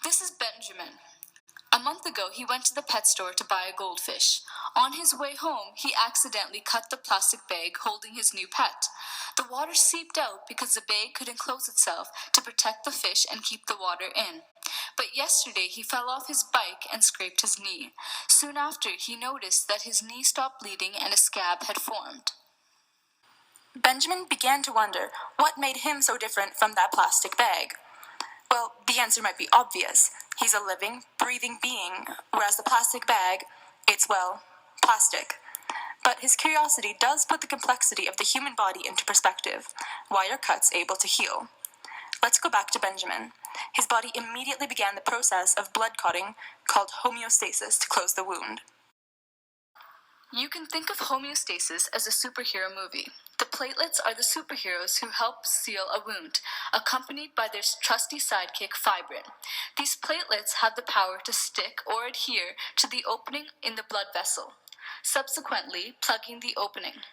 This is Benjamin. A month ago, he went to the pet store to buy a goldfish. On his way home, he accidentally cut the plastic bag holding his new pet. The water seeped out because the bag couldn't close itself to protect the fish and keep the water in. But yesterday, he fell off his bike and scraped his knee. Soon after, he noticed that his knee stopped bleeding and a scab had formed. Benjamin began to wonder what made him so different from that plastic bag. Well, the answer might be obvious. He's a living, breathing being, whereas the plastic bag, it's, well, plastic. But his curiosity does put the complexity of the human body into perspective. Why are cuts able to heal? Let's go back to Benjamin. His body immediately began the process of blood clotting called homeostasis to close the wound. You can think of homeostasis as a superhero movie. The platelets are the superheroes who help seal a wound, accompanied by their trusty sidekick, fibrin. These platelets have the power to stick or adhere to the opening in the blood vessel, subsequently plugging the opening.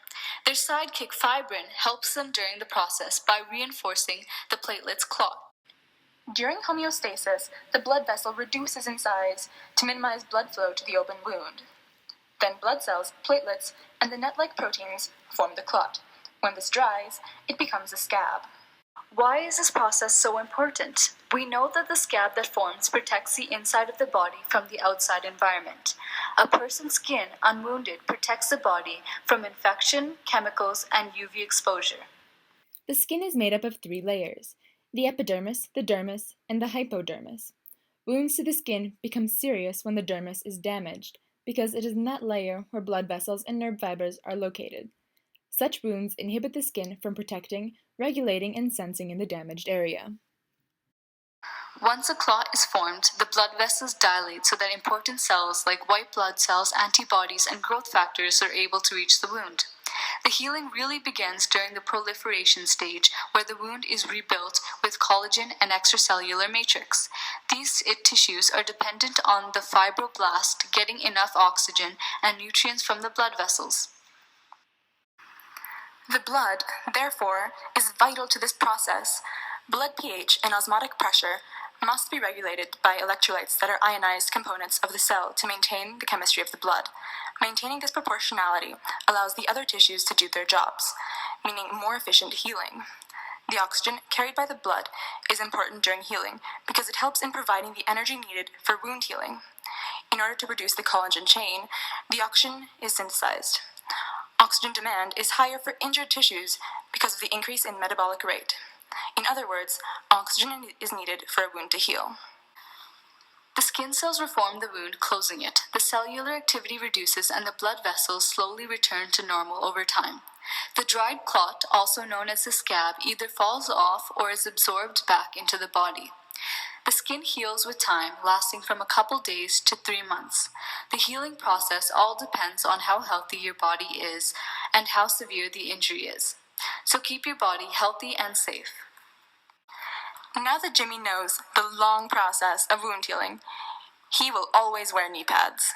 Their sidekick, fibrin, helps them during the process by reinforcing the platelets' clot. During homeostasis, the blood vessel reduces in size to minimize blood flow to the open wound. Then blood cells, platelets, and the net-like proteins form the clot. When this dries, it becomes a scab. Why is this process so important? We know that the scab that forms protects the inside of the body from the outside environment. A person's skin, unwounded, protects the body from infection, chemicals, and UV exposure. The skin is made up of 3 layers: the epidermis, the dermis, and the hypodermis. Wounds to the skin become serious when the dermis is damaged, because it is in that layer where blood vessels and nerve fibers are located. Such wounds inhibit the skin from protecting, regulating, and sensing in the damaged area. Once a clot is formed, the blood vessels dilate so that important cells like white blood cells, antibodies, and growth factors are able to reach the wound. The healing really begins during the proliferation stage, where the wound is rebuilt with collagen and extracellular matrix. These tissues are dependent on the fibroblast getting enough oxygen and nutrients from the blood vessels. The blood, therefore, is vital to this process. Blood pH and osmotic pressure must be regulated by electrolytes that are ionized components of the cell to maintain the chemistry of the blood. Maintaining this proportionality allows the other tissues to do their jobs, meaning more efficient healing. The oxygen carried by the blood is important during healing because it helps in providing the energy needed for wound healing. In order to produce the collagen chain, the oxygen is synthesized. Oxygen demand is higher for injured tissues because of the increase in metabolic rate. In other words, oxygen is needed for a wound to heal. The skin cells reform the wound, closing it. The cellular activity reduces and the blood vessels slowly return to normal over time. The dried clot, also known as the scab, either falls off or is absorbed back into the body. The skin heals with time, lasting from a couple days to 3 months. The healing process all depends on how healthy your body is and how severe the injury is. So keep your body healthy and safe. Now that Jimmy knows the long process of wound healing, he will always wear knee pads.